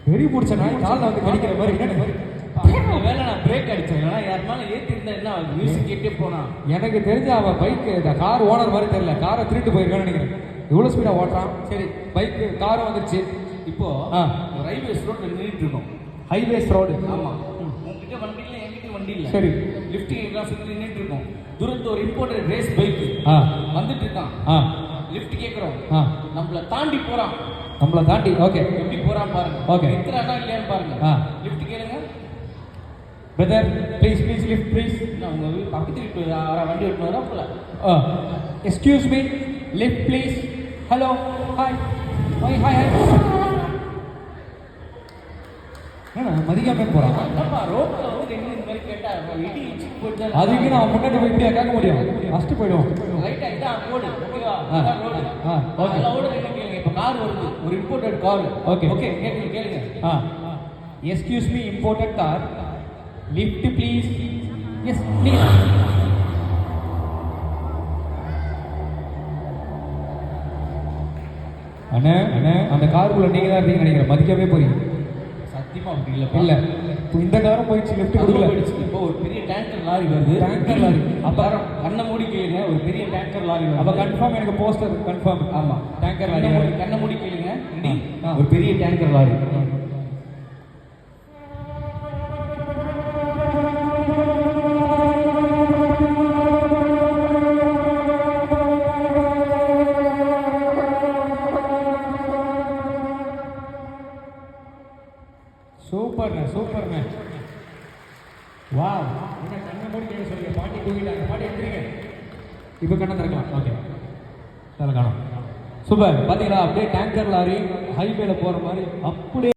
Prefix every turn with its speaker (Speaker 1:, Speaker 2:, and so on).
Speaker 1: வெறி பிடிச்ச நாய் காலில் வந்து கடிக்கிற மாதிரி
Speaker 2: வேலை நான் பிரேக் அடிச்சேன். ஏன்னா யாருனாலும் ஏற்றிருந்தா என்ன மியூசிக் கேட்டே போனான்.
Speaker 1: எனக்கு தெரிஞ்ச அவன் பைக்கு இந்த கார் ஓனர் மாதிரி தெரியல, காரை திருட்டு போயிருக்கான்னு நினைக்கிறேன். இவ்வளோ ஸ்பீடாக ஓட்டுறான். சரி, பைக்கு காரும் வந்துருச்சு.
Speaker 2: இப்போ ரயில்வேஸ் ரோட்ல நின்றுட்டு இருக்கோம்.
Speaker 1: Highways road.
Speaker 2: ஆமாம், உங்ககிட்ட வண்டி இல்லை, என்கிட்ட வண்டி இல்லை.
Speaker 1: சரி,
Speaker 2: லிஃப்டிங் எல்லாம் சுற்றி நின்றுட்டு இருக்கோம். தூரத்து ஒரு இம்போர்ட்டட் ரேஸ் பைக்கு வந்துட்டு இருக்கான். லிஃப்ட் கேட்குறோம், நம்மளை தாண்டி போகிறான்.
Speaker 1: நம்மளை தாண்டி ஓகே
Speaker 2: எப்படி போகிறான் பாருங்க.
Speaker 1: ஓகே,
Speaker 2: நிற்கிறானா இல்லையான்னு பாருங்க. லிஃப்ட் கேளுங்க.
Speaker 1: Brother please please lift please.
Speaker 2: நான் உங்கள் பக்கத்து வீட்டு வண்டி ஓட்டு வரப்பல.
Speaker 1: Excuse me, lift please. Hello, hi hi hi hi. மதிக்காம போகிறான்.
Speaker 2: என்னப்பா ரோட்டில் வந்து என்ன இந்த மாதிரி கேட்டால் இடி இடிச்சு போயிட்டு
Speaker 1: அதுக்கு நான் முன்னாடி போய் இப்படியா கேட்க முடியும்? ஃபஸ்ட்டு போயிடுவோம்.
Speaker 2: ரைட்டாக இதான் ரோடு. ஓகேவா? ரோடு.
Speaker 1: ஓகே,
Speaker 2: ரோடு என்ன கேளுங்க. இப்போ கார் வருது, ஒரு இம்போர்ட்டட் கார்.
Speaker 1: ஓகே
Speaker 2: ஓகே, கேளுங்க கேளுங்க.
Speaker 1: Excuse me, imported car, lift please. Yes please. அண்ணே அண்ணே, அந்த காருக்குள்ள நீங்கள் தான் இருக்கீங்க நினைக்கிறேன். மதிக்கவே போறீங்க.
Speaker 2: சத்தியமா அப்படி இல்லை
Speaker 1: இல்லை, இந்த காரும் போயிடுச்சு, லிஃப்ட் கொடுக்கல.
Speaker 2: இப்போ ஒரு பெரிய டேங்கர் லாரி வருது.
Speaker 1: Tanker lorry.
Speaker 2: அப்போ கண்ணை மூடி கேளுங்க, ஒரு பெரிய டேங்கர் லாரி வருது.
Speaker 1: அப்போ கன்ஃபார்ம் எனக்கு போஸ்டர் கன்ஃபார்ம்.
Speaker 2: ஆமாம்,
Speaker 1: டேங்கர் லாரி.
Speaker 2: கண்ணை மூடி கேளுங்க. ஒரு பெரிய டேங்கர் லாரி.
Speaker 1: சூப்பர்ண்ணே சூப்பர்ண்ணே. வாவ், என்ன கண்ணை மூடி கேட்க சொல்லுங்க. பாட்டி தூங்கிட்டாங்க. பாட்டி எடுத்துருங்க. இப்போ கண்ணை திறக்கலாம். ஓகே, தலை காணும். சூப்பர். பார்த்தீங்களா, அப்படியே டேங்கர் லாரி ஹைவேல போகிற மாதிரி அப்படியே